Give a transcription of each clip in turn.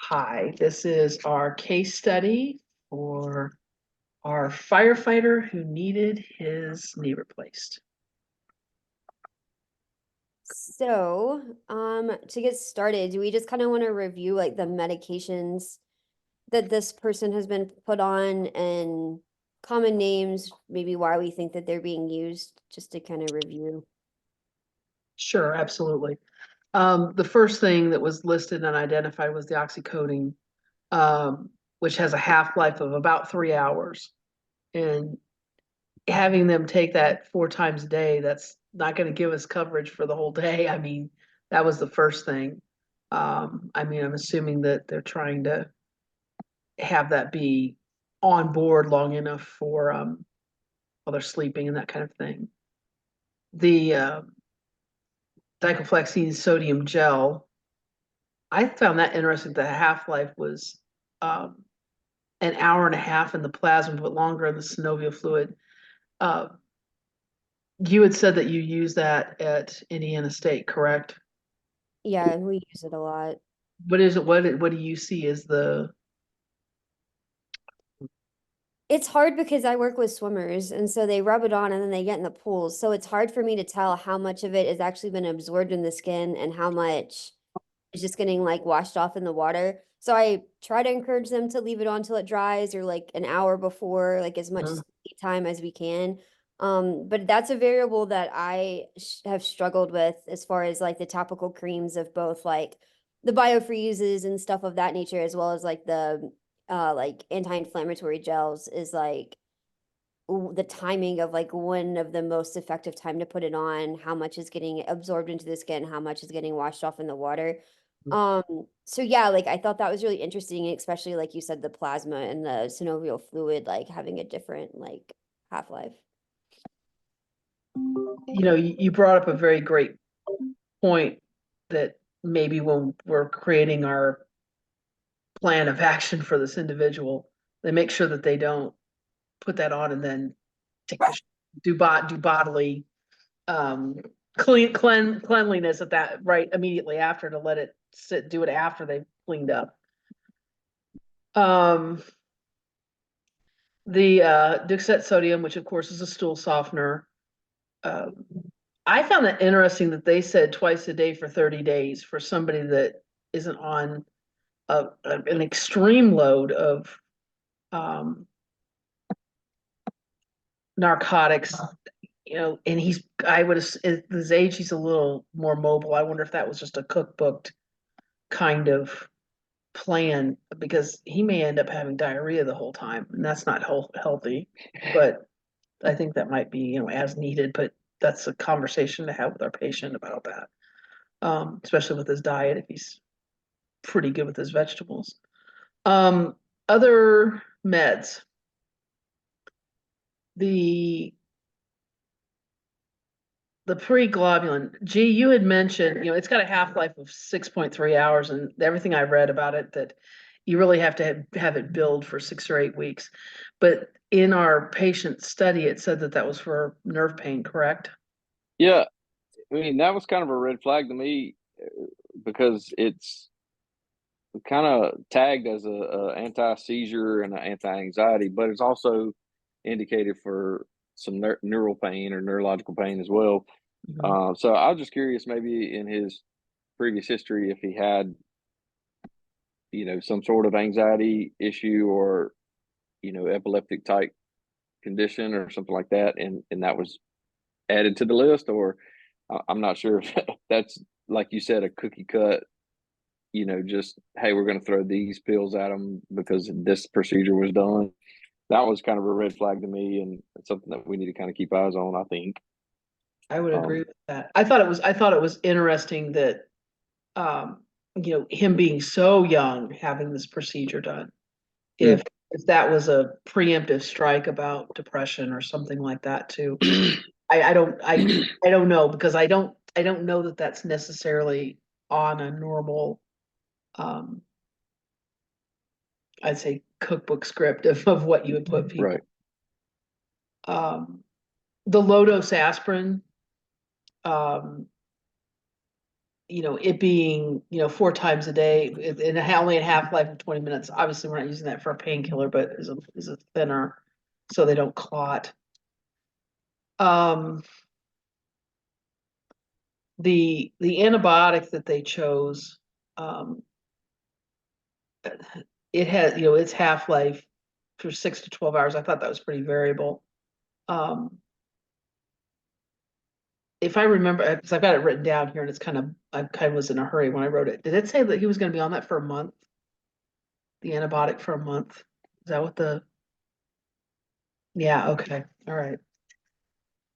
Hi, this is our case study for our firefighter who needed his knee replaced. So, to get started, do we just kind of want to review like the medications that this person has been put on and common names, maybe why we think that they're being used, just to kind of review? Sure, absolutely. The first thing that was listed and identified was the oxycodone, which has a half-life of about 3 hours. And having them take that 4 times a day, that's not going to give us coverage for the whole day. I mean, that was the first thing. I'm assuming that they're trying to have that be on board long enough for while they're sleeping and that kind of thing. The dicloflaxine sodium gel, I found that interesting. The half-life was um, an hour and a half in the plasma, but longer in the synovial fluid. Uh, you had said that you use that at Indiana State, correct? Yeah, we use it a lot. What is it? What do you see as the? It's hard because I work with swimmers, and so they rub it on and then they get in the pools. So it's hard for me to tell how much of it has actually been absorbed in the skin and how much is just getting like washed off in the water. So I try to encourage them to leave it on till it dries or like an hour before, like as much time as we can. But that's a variable that I have struggled with as far as like the topical creams of both like the biofreezes and stuff of that nature, as well as like anti-inflammatory gels is like the timing of like when of the most effective time to put it on, how much is getting absorbed into the skin, how much is getting washed off in the water. Um, so yeah, like I thought that was really interesting, especially like you said, the plasma and the synovial fluid like having a different like half-life. You brought up a very great point that maybe when we're creating our plan of action for this individual, they make sure that they don't put that on and then take the, do bodily um, cleanliness at that right immediately after, to let it sit, do it after they've cleaned up. The Dixet sodium, which of course is a stool softener. Um, I found that interesting that they said twice a day for 30 days for somebody that isn't on an extreme load of um, narcotics, and I would, at his age, he's a little more mobile. I wonder if that was just a cookbook kind of plan, because he may end up having diarrhea the whole time, and that's not healthy. But I think that might be, as needed, but that's a conversation to have with our patient about that, especially with his diet, if he's pretty good with his vegetables. Um, Other meds, the preglobulin. G, you had mentioned, it's got a half-life of 6.3 hours, and everything I read about it, that you really have to have it build for 6 or 8 weeks. But in our patient study, it said that that was for nerve pain, correct? Yeah, I mean that was kind of a red flag to me because it's kind of tagged as a anti-seizure and an anti-anxiety, but it's also indicated for some neural pain or neurological pain as well. Mhm. So I was just curious, maybe in his previous history, if he had, some sort of anxiety issue or, epileptic type condition or something like that, and that was added to the list, or I'm not sure if that's, like you said, a cookie cut, just, hey, we're going to throw these pills at them because this procedure was done. That was kind of a red flag to me, and it's something that we need to kind of keep eyes on, I think. I would agree Um, with that. I thought it was interesting that um, him being so young having this procedure done. hmm. If that was a preemptive strike about depression or something like that too. I don't know, because I don't know that that's necessarily on a normal um I'd say cookbook script of what you would put people. Right. The low dose aspirin, um it being, 4 times a day and only a half-life of 20 minutes. Obviously, we're not using that for a painkiller, but is a thinner so they don't clot. The antibiotic that they chose, it has, its half-life for 6 to 12 hours. I thought that was pretty variable. If I remember, because I've got it written down here, and I kind of was in a hurry when I wrote it. Did it say that he was going to be on that for a month? The antibiotic for a month? Is that what yeah, okay, all right.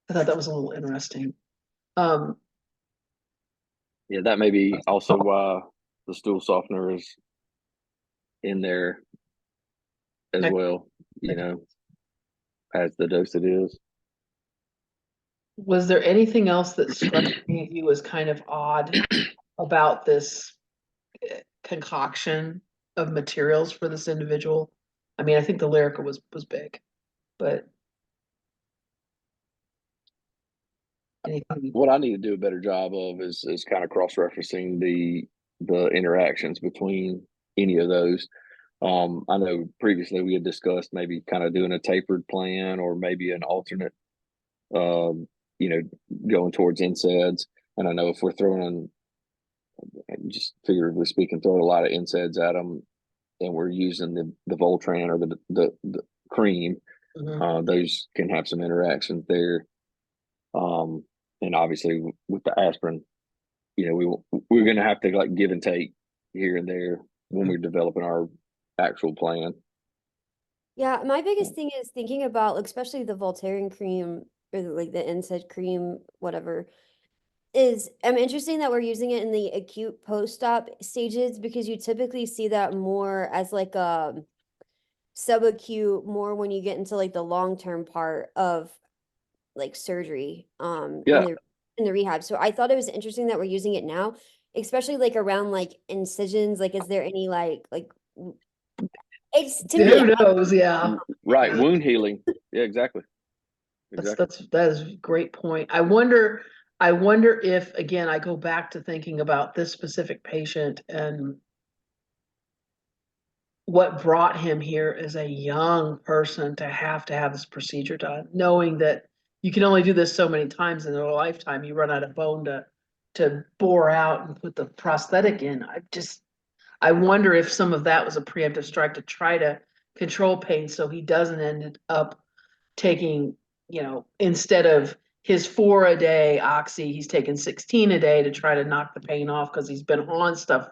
I thought that was a little interesting. Yeah, that may be also why the stool softener is in there as That- well, as the dose it is. Was there anything else that struck you as kind of odd about this concoction of materials for this individual? I mean, I think the Lyrica was big, but anything? What I need to do a better job of is kind of cross-referencing the interactions between any of those. I know previously we had discussed maybe kind of doing a tapered plan or maybe an alternate, you know, going towards NSAIDs. And I know if we're throwing, just figuratively speaking, throwing a lot of NSAIDs at them, and we're using the Voltran or the cream, Mhm. those can have some interactions there. And obviously with the aspirin, we're going to have to like give and take here and there when we're developing our actual plan. Yeah, my biggest thing is thinking about, like, especially the Voltaren cream or like the NSAID cream, whatever, is I'm interesting that we're using it in the acute post-op stages because you typically see that more as like a subacute, more when you get into like the long-term part of like surgery Yeah, in the rehab. So I thought it was interesting that we're using it now, especially like around like incisions. Like, is there any it's to me, Who knows? Yeah. right. Wound healing. Yeah, exactly. Exactly. That is a great point. I wonder if, again, I go back to thinking about this specific patient and what brought him here as a young person to have this procedure done, knowing that you can only do this so many times in a lifetime. You run out of bone to bore out and put the prosthetic in. I wonder if some of that was a preemptive strike to try to control pain so he doesn't end up taking, instead of his 4 a day oxy, he's taking 16 a day to try to knock the pain off because he's been on stuff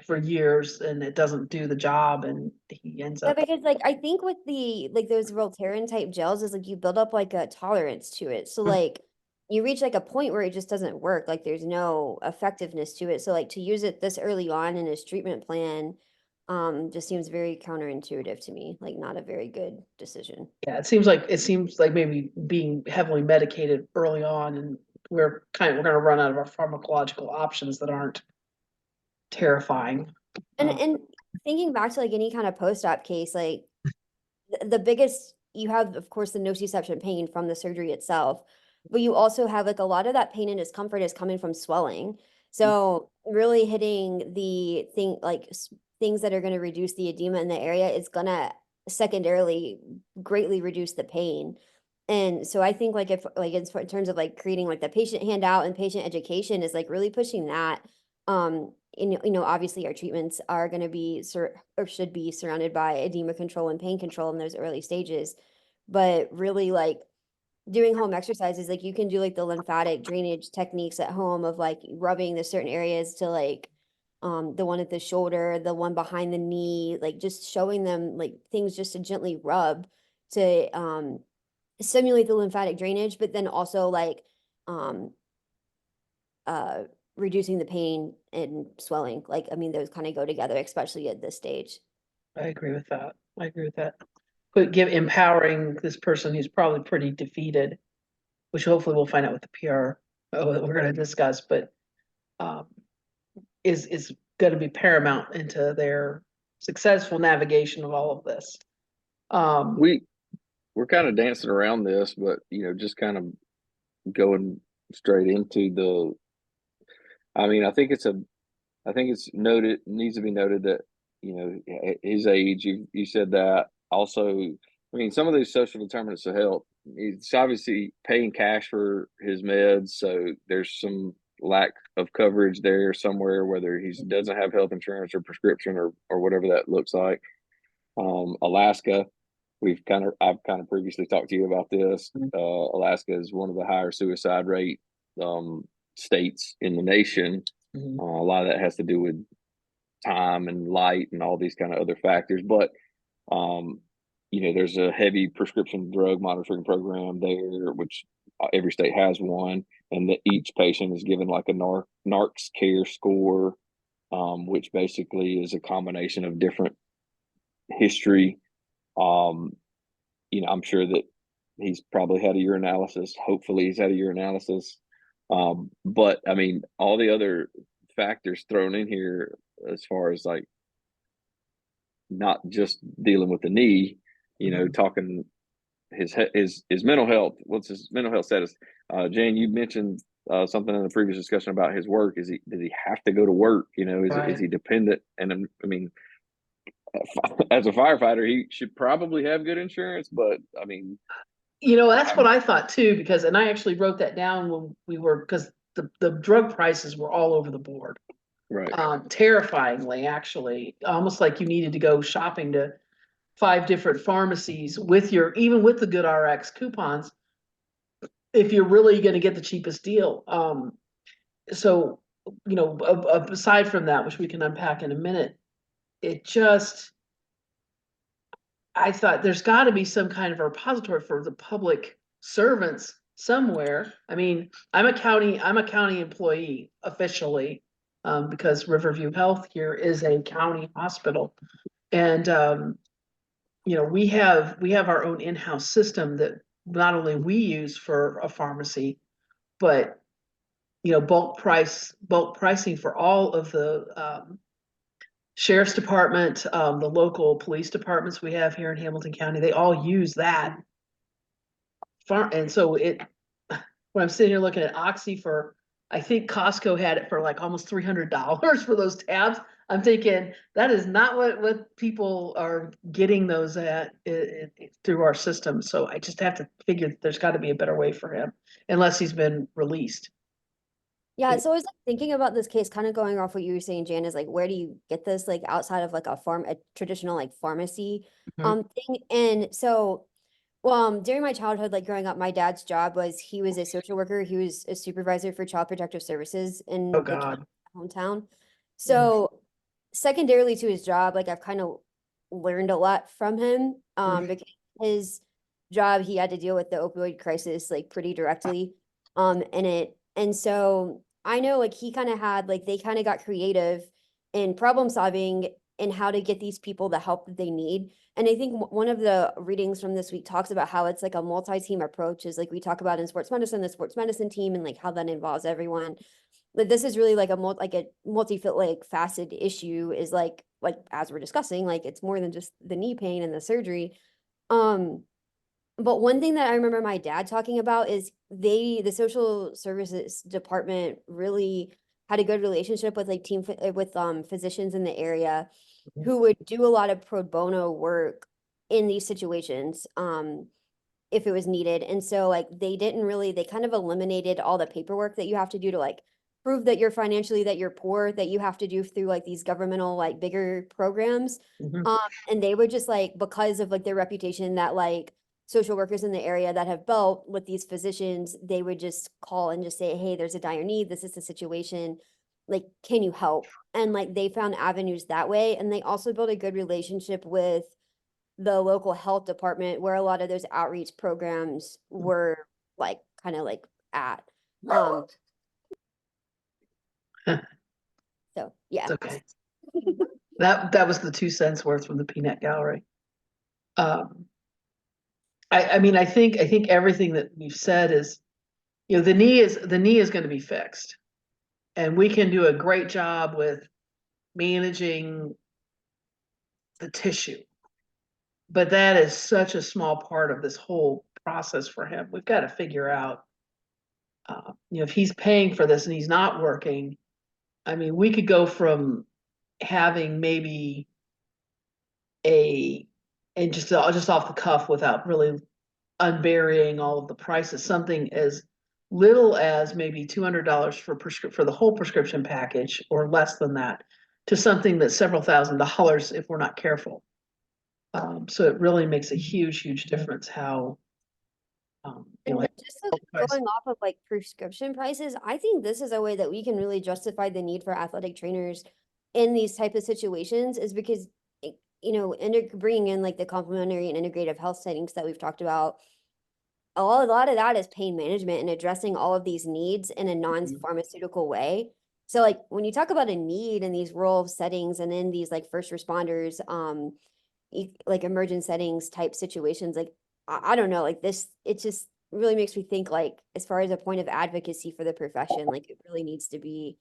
for years and it doesn't do the job and he ends yeah, up. because like I think with the like those Voltaren type gels is like you build up like a tolerance to it. So like you reach like a point where it just doesn't work. Like there's no effectiveness to it. So like to use it this early on in his treatment plan just seems very counterintuitive to me. Like not a very good decision. Yeah, it seems like maybe being heavily medicated early on and we're gonna run out of our pharmacological options that aren't terrifying. And thinking back to like any kind of post-op case, like the biggest you have, of course, the nociception pain from the surgery itself, but you also have like a lot of that pain and discomfort is coming from swelling. So really hitting the thing like things that are going to reduce the edema in the area is going to secondarily greatly reduce the pain. And so I think like if like in terms of like creating like the patient handout and patient education is like really pushing that. And obviously our treatments are going to be or should be surrounded by edema control and pain control in those early stages. But really like doing home exercises, like you can do like the lymphatic drainage techniques at home of like rubbing the certain areas to like the one at the shoulder, the one behind the knee, like just showing them like things just to gently rub to stimulate the lymphatic drainage, but then also like um uh reducing the pain and swelling. Like I mean those kind of go together, especially at this stage. I agree with that. I agree with that. But empowering this person who's probably pretty defeated, which hopefully we'll find out with the PR that we're going to discuss, but um, is going to be paramount into their successful navigation of all of this. We we're kind of dancing around this, but just kind of going straight into I mean, I think it's noted, needs to be noted that, his age, you said that. Also, I mean, some of these social determinants of health, it's obviously paying cash for his meds, so there's some lack of coverage there somewhere, whether he doesn't have health insurance or prescription or whatever that looks like. Alaska, I've kind of previously talked to you about this. Alaska is one of the higher suicide rate states in the nation. A lot of that has to do with time and light and all these kind of other factors. But there's a heavy prescription drug monitoring program there, which every state has one, and that each patient is given like a NARCS care score, which basically is a combination of different history. I'm sure that he's probably had a urinalysis. Hopefully, he's had a urinalysis. But I mean, all the other factors thrown in here, as far as like not just dealing with the knee, talking his mental health. What's his mental health status? Jane, you mentioned something in the previous discussion about his work. Does he have to go to work? Is he dependent? And I mean, as a firefighter, he should probably have good insurance, but I mean, that's what I thought too, and I actually wrote that down when because the drug prices were all over the board. right. Terrifyingly, actually, almost like you needed to go shopping to 5 different pharmacies even with the Good RX coupons, if you're really going to get the cheapest deal. So, aside from that, which we can unpack in a minute, I thought there's got to be some kind of a repository for the public servants somewhere. I mean, I'm a county employee officially, because Riverview Health here is a county hospital. And, we have our own in-house system that not only we use for a pharmacy, but, bulk pricing for all of the, sheriff's department, the local police departments we have here in Hamilton County, they all use that. And so when I'm sitting here looking at Oxy I think Costco had it for like almost $300 for those tabs. I'm thinking that is not what people are getting those at through our system. So I just have to figure that there's got to be a better way for him, unless he's been released. Yeah, so I was like thinking about this case, kind of going off what you were saying, Jan, is like, where do you get this, like outside of like a traditional like pharmacy thing? And so during my childhood, like growing up, my dad's job was he was a social worker. He was a supervisor for Child Protective Services in Oh like God. hometown. So secondarily to his job, like I've kind of learned a lot from him. Because his job, he had to deal with the opioid crisis like pretty directly. And so I know like he kind of had like they kind of got creative in problem solving and how to get these people the help that they need. And I think one of the readings from this week talks about how it's like a multi-team approach, is like we talk about in sports medicine, the sports medicine team, and like how that involves everyone. But this is really like a multi-faceted issue, is like as we're discussing, like it's more than just the knee pain and the surgery. But one thing that I remember my dad talking about is the social services department really had a good relationship with like physicians in the area who would do a lot of pro bono work in these situations if it was needed. And so like they kind of eliminated all the paperwork that you have to do to like prove that you're poor, that you have to do through like these governmental like bigger programs. And they would just like, because of like their reputation, that like social workers in the area that have built with these physicians, they would just call and just say, hey, there's a dire need, this is the situation, like can you help? And like they found avenues that way. And they also built a good relationship with the local health department, where a lot of those outreach programs were like kind of like at so yeah. It's okay. That was the 2 cents worth from the peanut gallery. I mean, I think everything that we've said is, the knee is going to be fixed, and we can do a great job with managing the tissue, but that is such a small part of this whole process for him. We've got to figure out, if he's paying for this and he's not working, I mean, we could go from having maybe and just off the cuff without really unburying all of the prices, something as little as maybe $200 for the whole prescription package or less than that, to something that's several $1,000s if we're not careful. So it really makes a huge difference how, And like, just going off of like prescription prices, I think this is a way that we can really justify the need for athletic trainers in these type of situations is because, bringing in like the complementary and integrative health settings that we've talked about, a lot of that is pain management and addressing all of these needs in a non-pharmaceutical way. So like when you talk about a need in these rural settings and in these like first responders, like emergent settings type situations, like I don't know, like this, it just really makes me think like as far as a point of advocacy for the profession, like it really needs to be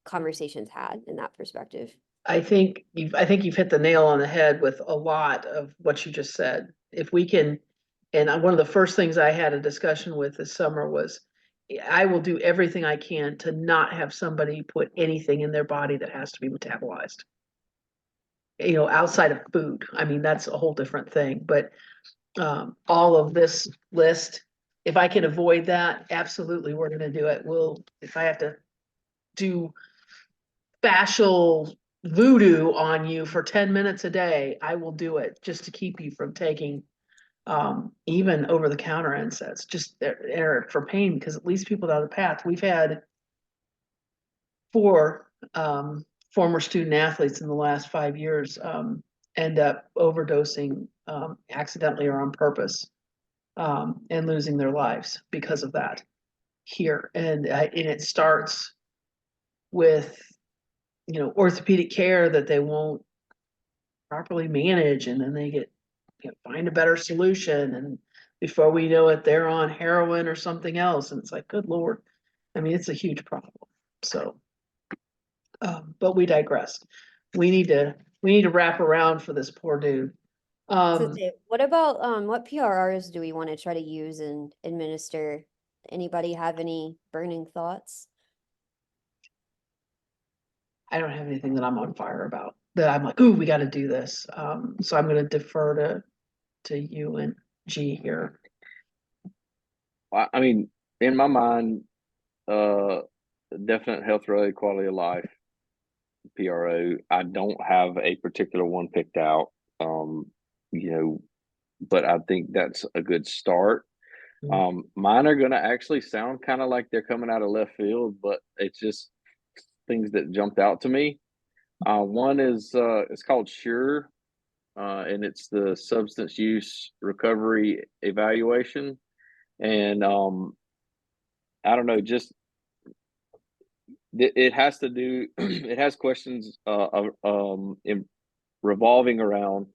conversations had in that perspective. I think you've hit the nail on the head with a lot of what you just said. If we can, and one of the first things I had a discussion with this summer was, I will do everything I can to not have somebody put anything in their body that has to be metabolized. Outside of food. I mean, that's a whole different thing, but all of this list, if I can avoid that, absolutely, we're gonna do it. If I have to do fascial voodoo on you for 10 minutes a day, I will do it just to keep you from taking even over the counter NSAIDs, just there for pain, because at least people down the path. We've had 4 former student athletes in the last 5 years end up overdosing accidentally or on purpose, and losing their lives because of that here. And it starts with orthopedic care that they won't properly manage, and then they find a better solution, and before we know it, they're on heroin or something else, and it's like, good Lord. I mean, it's a huge problem. So, but we digress. We need to wrap around for this poor dude. So what about what PRRs do we want to try to use and administer? Anybody have any burning thoughts? I don't have anything that I'm on fire about, that I'm like, ooh, we got to do this. So I'm going to defer to you and G here. I mean, in my mind, definite health related quality of life, PRO. I don't have a particular one picked out, but I think that's a good start. Mine are going to actually sound kind of like they're coming out of left field, but it's just things that jumped out to me. One is it's called SURE, and it's the substance use recovery evaluation. And I don't know, just it has to do. It has questions revolving around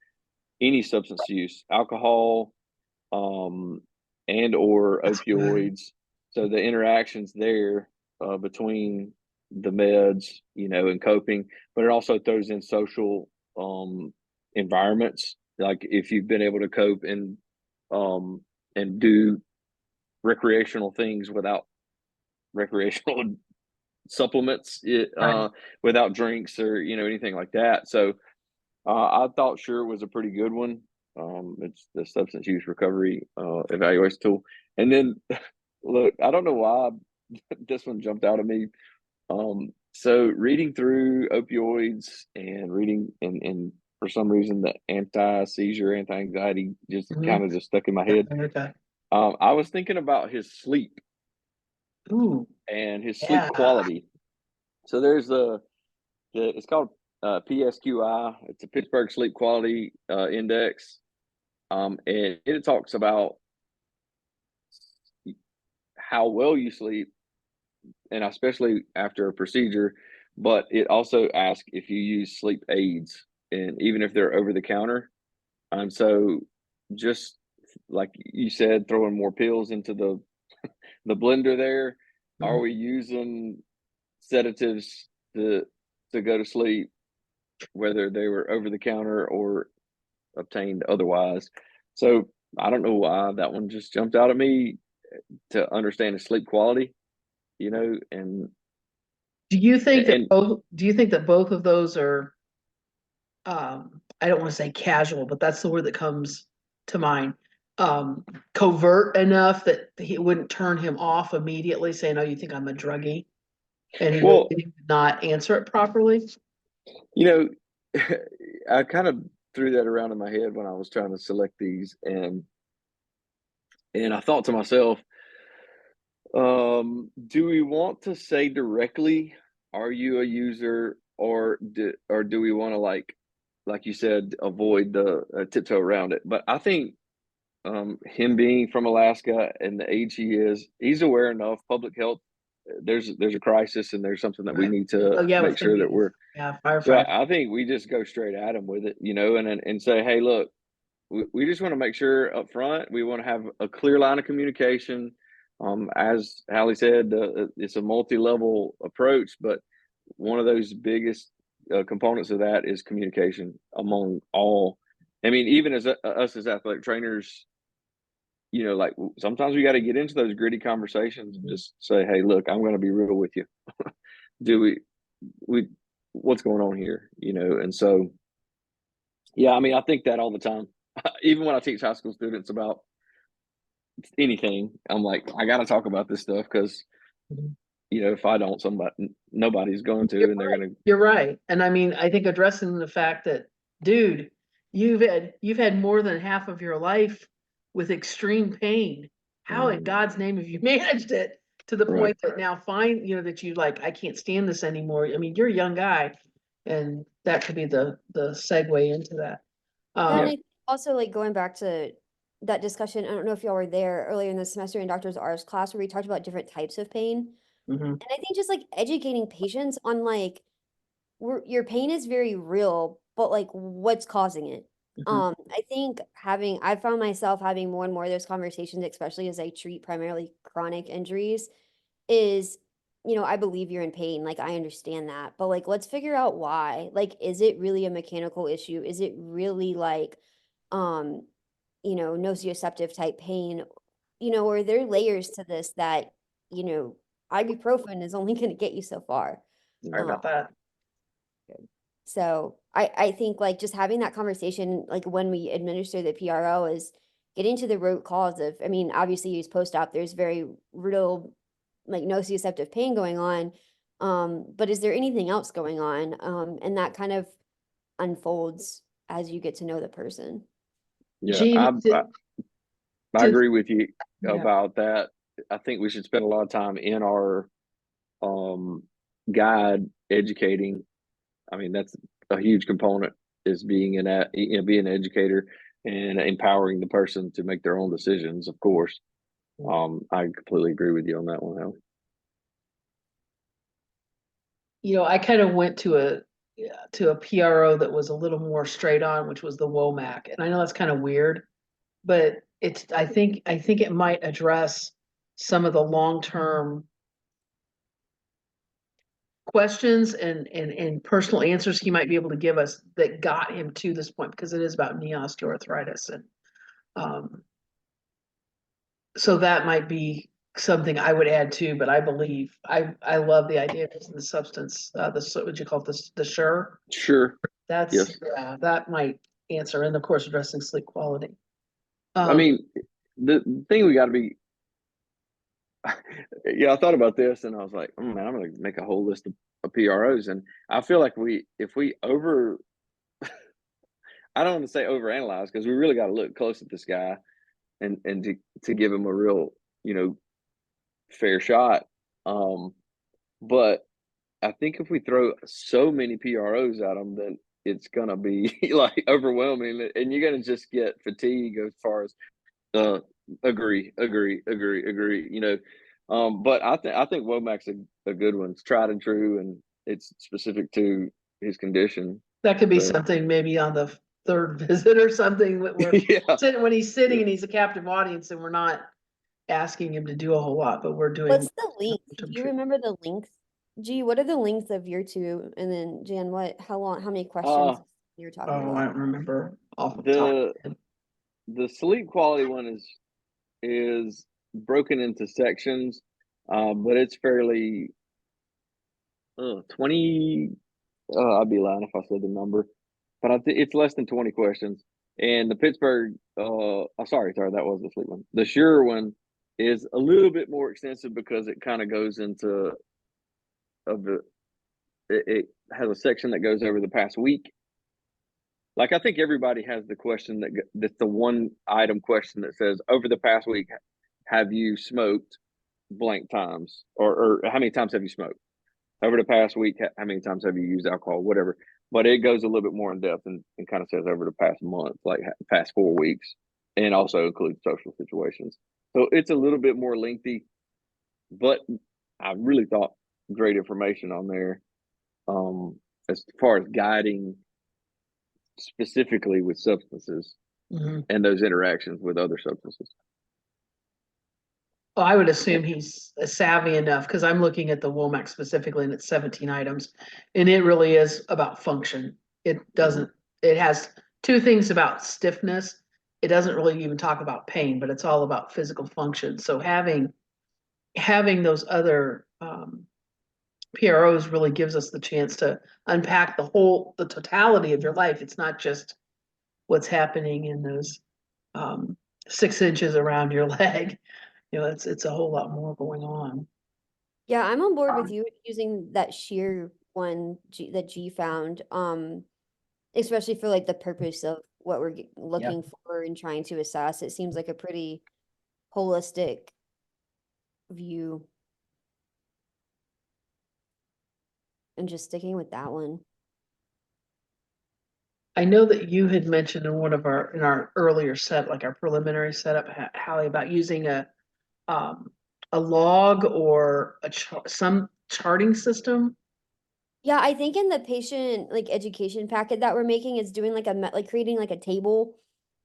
any substance use, alcohol, and or That's good. opioids. So the interactions there between the meds, and coping, but it also throws in social environments. Like if you've been able to cope and do recreational things without recreational supplements, Right. without drinks or anything like that. So I thought SURE was a pretty good one. It's the substance use recovery evaluation tool. And then, look, I don't know why this one jumped out at me. So reading through opioids and reading and for some reason the anti-seizure, anti-anxiety just kind of just stuck in my head. Okay. I was thinking about his sleep Ooh, and his sleep yeah. quality. So there's it's called PSQI. It's a Pittsburgh Sleep Quality Index, and it talks about how well you sleep, and especially after a procedure. But it also asks if you use sleep aids, and even if they're over the counter. And so, just like you said, throwing more pills into the blender there. Are we using sedatives to go to sleep, whether they were over the counter or obtained otherwise? So I don't know why that one just jumped out at me, to understand the sleep quality, and Do you think that And both of those are, I don't want to say casual, but that's the word that comes to mind. Covert enough that he wouldn't turn him off immediately, saying, "Oh, you think I'm a druggie?" And he would well, not answer it properly. you know, I kind of threw that around in my head when I was trying to select these, and I thought to myself, do we want to say directly, "Are you a user?" or do we want to like you said, avoid the tiptoe around it? But I think him being from Alaska and the age he is, he's aware enough. Public health, there's a crisis, and there's something that we Right. need to Oh, yeah, make with him sure that being, we're. yeah, So firefighter. I think we just go straight at him with it, and say, hey, look, we just want to make sure up front we want to have a clear line of communication. As Hallie said, it's a multi-level approach, but one of those biggest components of that is communication among all. I mean, even as us as athletic trainers, like sometimes we got to get into those gritty conversations and just say, hey, look, I'm going to be real with you. Do we, what's going on here? And so, yeah, I mean, I think that all the time. Even when I teach high school students about anything, I'm like, I got to talk about this stuff because, Mhm. if I don't, nobody's going to, You're and they're right. going to. You're right. And I mean, I think addressing the fact that, dude, you've had more than half of your life with extreme pain. How in God's name have you managed it to the Right. point that now that you like, I can't stand this anymore. I mean, you're a young guy, and that could be the segue into that. Yeah, and Yeah. I think also like going back to that discussion, I don't know if y'all were there earlier in the semester in Doctor's R's class where we talked about different types of pain. Mhm, And I think just like educating patients on like your pain is very real, but like what's causing it? mhm. I think I found myself having more and more of those conversations, especially as I treat primarily chronic injuries, is, I believe you're in pain. Like, I understand that, but like, let's figure out why. Like, is it really a mechanical issue? Is it really like, um, nociceptive type pain? Or are there layers to this that, you know, ibuprofen is only going to get you so far? Sorry Um, about that. so I think like just having that conversation, like when we administer the PRO is getting to the root cause of, I mean, obviously use post-op, there's very real, like nociceptive pain going on. But is there anything else going on? And that kind of unfolds as you get to know the person. Yeah. Gene, I did, agree with you yeah, about that. I think we should spend a lot of time in our um, guide educating. I mean, that's a huge component is being an educator and empowering the person to make their own decisions, of course. I completely agree with you on that one, Hal. I kind of went to a PRO that was a little more straight on, which was the WOMAC. And I know that's kind of weird, but I think it might address some of the long-term questions and personal answers he might be able to give us that got him to this point, because it is about knee osteoarthritis. And um, so that might be something I would add too, but I love the idea of using the substance, what you call it, the sure. Sure. That's, Yes. yeah, that might answer, and of course, addressing sleep quality. I Um, mean, the thing we got to be. Yeah, I thought about this and I was like, oh, man, I'm going to make a whole list of PROs, and I feel like if we I don't want to say overanalyze because we really got to look close at this guy and to give him a real, fair shot. Um, but I think if we throw so many PROs at him, then it's gonna be like overwhelming, and you're gonna just get fatigue as far as uh, agree, agree, agree, agree. But I think Womac's a good one. It's tried and true, and it's specific to his condition. that could be So something maybe on the third visit or something, yeah, when he's sitting yeah. and he's a captive audience and we're not asking him to do a whole lot, but we're doing. What's the length? Do long-term you treatment. remember the length? G, what are the lengths of your two? And then Jan, how many questions Uh, you're talking Oh, I about? don't remember off the top. the the sleep quality one is broken into sections, but it's fairly 20, I'd be lying if I said the number, but I think it's less than 20 questions. And the Pittsburgh, sorry, that was the Fleet one. The Sure one is a little bit more extensive because it kind of goes into of the it has a section that goes over the past week. Like I think everybody has the question that's the one item question that says over the past week, have you smoked blank times or how many times have you smoked over the past week? How many times have you used alcohol, whatever, but it goes a little bit more in depth and kind of says over the past month, like past 4 weeks, and also includes social situations. So it's a little bit more lengthy, but I really thought great information on there. As far as guiding specifically with substances and those interactions with other substances. Well, I would assume he's savvy enough because I'm looking at the WOMAC specifically and it's 17 items. And it really is about function. It doesn't, it has two things about stiffness. It doesn't really even talk about pain, but it's all about physical function. So having those other PROs really gives us the chance to unpack the totality of your life. It's not just what's happening in those 6 inches around your leg. You know, it's a whole lot more going on. Yeah, I'm on board with you using that sheer one that G found, especially for like the purpose of what we're looking for and trying to assess. It seems like a pretty holistic view. And just sticking with that one. I know that you had mentioned in our earlier set, like our preliminary setup, Hallie, about using a log or some charting system. Yeah, I think in the patient like education packet that we're making is doing like creating like a table.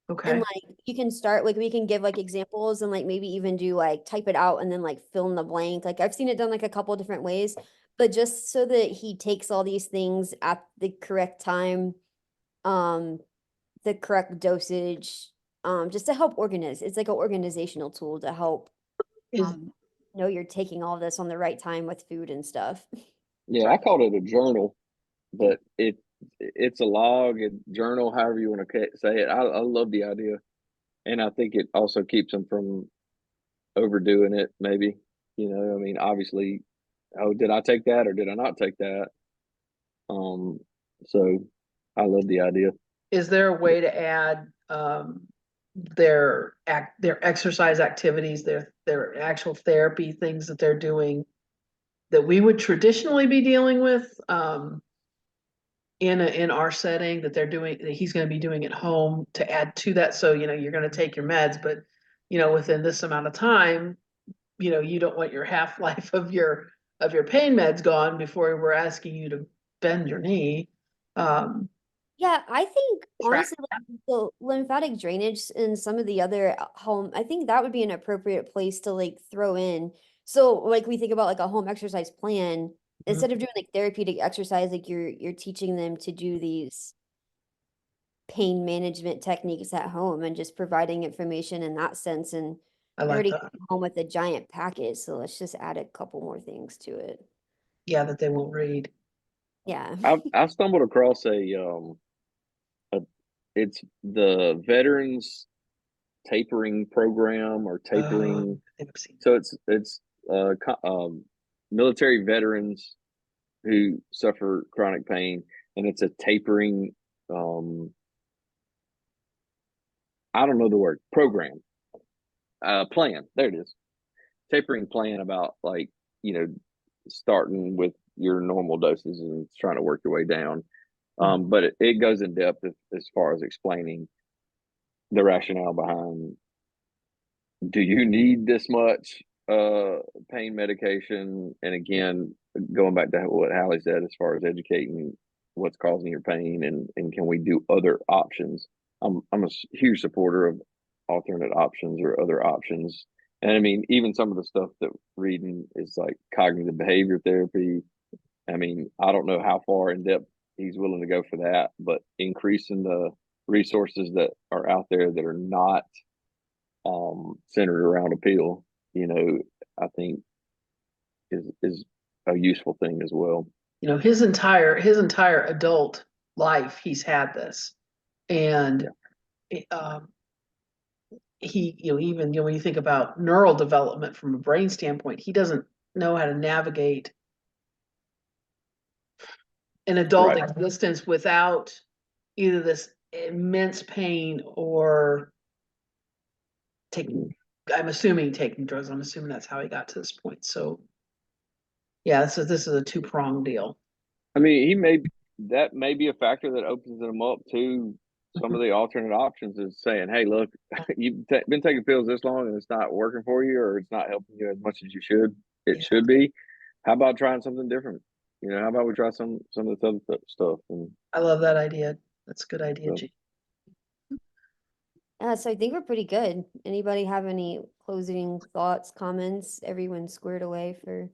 And Okay. like you can start like we can give like examples and like maybe even do like type it out and then like fill in the blank. Like I've seen it done like a couple different ways, but just so that he takes all these things at the correct time, um, the correct dosage, just to help organize. It's like an organizational tool to help Is know you're taking all this on the right time with food and stuff. Yeah, I called it a journal, but it's a log, a journal, however you want to say it. I love the idea, and I think it also keeps them from overdoing it. Maybe, I mean, obviously, oh, did I take that or did I not take that? Um, so I love the idea. is there a way to add their exercise activities, their actual therapy things that they're doing that we would traditionally be dealing with in our setting that he's going to be doing at home to add to that? So you're going to take your meds, but within this amount of time, you don't want your half-life of your pain meds gone before we're asking you to bend your knee. Yeah, I think Track. honestly, like, the lymphatic drainage and some of the other home, I think that would be an appropriate place to like throw in. So like we think about like a home exercise plan, instead of doing like therapeutic exercise, like you're teaching them to do these pain management techniques at home and just providing information in that sense. And I you're like already that. home with a giant package, so let's just add a couple more things to it. Yeah, that they won't read. Yeah. I stumbled across a it's the veterans tapering program or tapering. I think I've seen. So it's military veterans who suffer chronic pain, and it's a tapering. I don't know the word program. Plan. There it is. Tapering plan about like starting with your normal doses and trying to work your way down. But it goes in depth as far as explaining the rationale behind, do you need this much pain medication? And again, going back to what Hallie said, as far as educating what's causing your pain and can we do other options? I'm a huge supporter of alternate options or other options. And I mean, even some of the stuff that reading is like cognitive behavior therapy. I mean, I don't know how far in depth he's willing to go for that, but increasing the resources that are out there that are not centered around appeal, I think is a useful thing as well. his entire adult life, he's had this. And even, when you think about neural development from a brain standpoint, he doesn't know how to navigate an adult Right. existence without either this immense pain or I'm assuming taking drugs. I'm assuming that's how he got to this point. So yeah, this is a two-pronged deal. I mean, that may be a factor that opens them up to some of the alternate options is saying, hey, look, you've been taking pills this long and it's not working for you, or it's not helping you as much as it should be. How about trying something different? How about we try some of this other stuff? And I love that idea. That's a good idea, so, G. So I think we're pretty good. Anybody have any closing thoughts, comments? Everyone squared away for.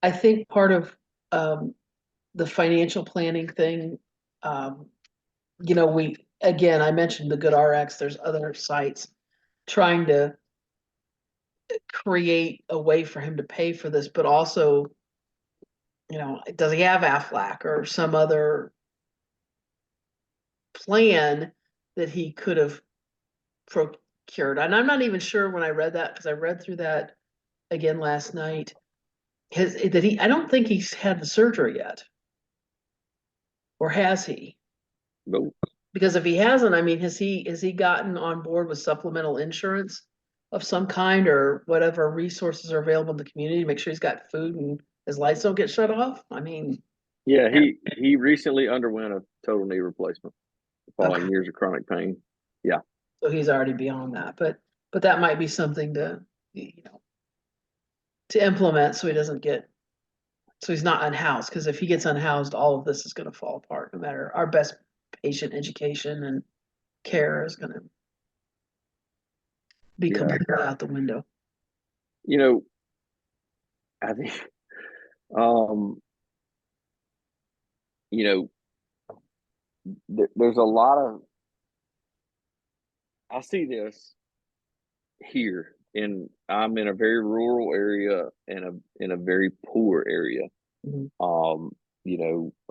I think part of the financial planning thing, I mentioned the Good RX, there's other sites trying to create a way for him to pay for this, but also, does he have Aflac or some other plan that he could have procured? And I'm not even sure when I read that, because I read through that again last night. I don't think he's had the surgery yet. Or has he? no. Because if he hasn't, I mean, has he gotten on board with supplemental insurance of some kind, or whatever resources are available in the community to make sure he's got food and his lights don't get shut off? I mean, Yeah, he recently underwent a total knee replacement following okay, years of chronic pain. Yeah. so he's already beyond that, but that might be something to implement so he's not unhoused, because if he gets unhoused, all of this is going to fall apart. No matter our best patient education and care is going to be Yeah. completely out the window. I think, um, there's a lot of, I see this here I'm in a very rural area and in a very poor area. Mhm.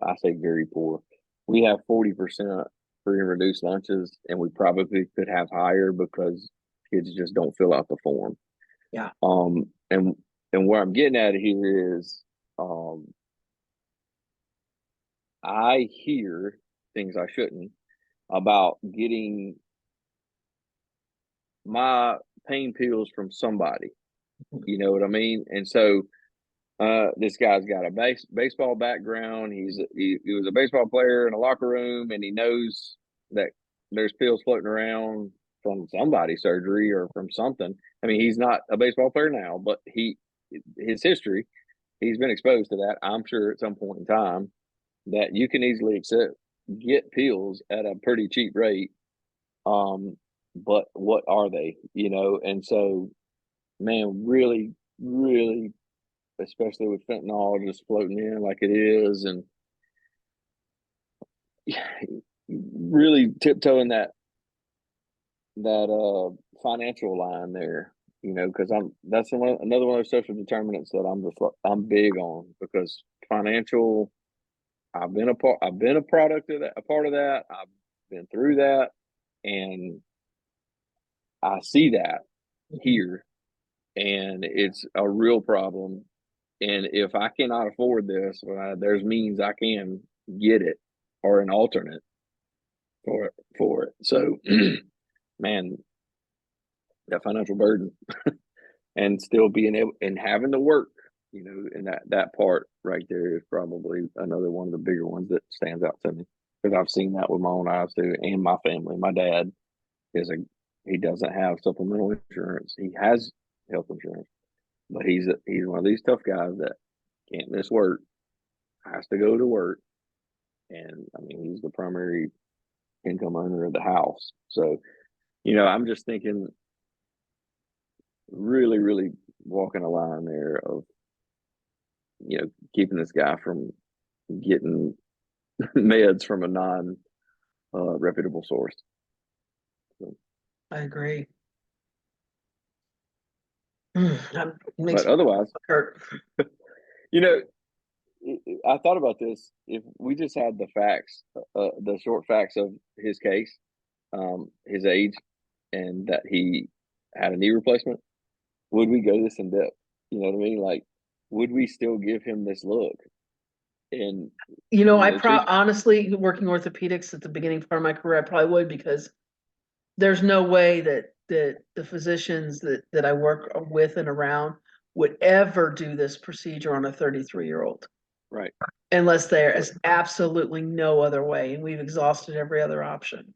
I say very poor. We have 40% free and reduced lunches, and we probably could have higher because kids just don't fill out the form. Yeah. And where I'm getting at here is, I hear things I shouldn't about getting my pain pills from somebody. You know what I mean? And so this guy's got a baseball background. He was a baseball player in a locker room, and he knows that there's pills floating around from somebody's surgery or from something. I mean, he's not a baseball player now, but his history, he's been exposed to that. I'm sure at some point in time that you can easily get pills at a pretty cheap rate. But what are they? And so, man, really, really, especially with fentanyl just floating in like it is, and really tiptoeing that financial line there, because that's another one of those social determinants that I'm big on, because financial. I've been a product of that, a part of that. I've been through that, and I see that here, and it's a real problem. And if I cannot afford this, there's means I can get it or an alternate for it. So, man, that financial burden and still being able and having to work, and that part right there is probably another one of the bigger ones that stands out to me, because I've seen that with my own eyes too, and my family. My dad he doesn't have supplemental insurance. He has health insurance, but he's one of these tough guys that can't miss work, has to go to work, and I mean he's the primary income earner of the house. So, I'm just thinking, really, really walking a line there of, keeping this guy from getting meds from a non reputable source. So, I agree. but otherwise, hurt. you know, I thought about this. If we just had the facts, the short facts of his case, his age, and that he had a knee replacement, would we go this in depth? You know what I mean? Like, would we still give him this look? And Honestly, working orthopedics at the beginning part of my career, I probably would, because there's no way that the physicians that I work with and around would ever do this procedure on a 33-year-old. right, Unless there is absolutely no other way, and we've exhausted every other option.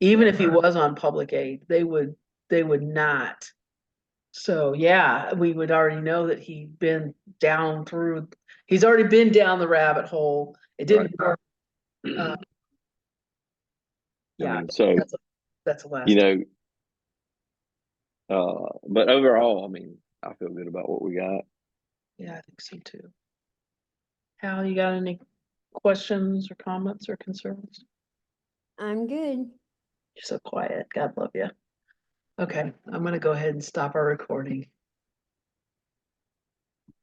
Even if he was on public aid, they would not. So yeah, we would already know that he's already been down the rabbit hole. It didn't work. I Yeah, mean, so that's a last. you know, but overall, I mean, I feel good about what we got. Yeah, I think so too. Hal, you got any questions or comments or concerns? I'm good. You're so quiet. God love you. Okay, I'm gonna go ahead and stop our recording.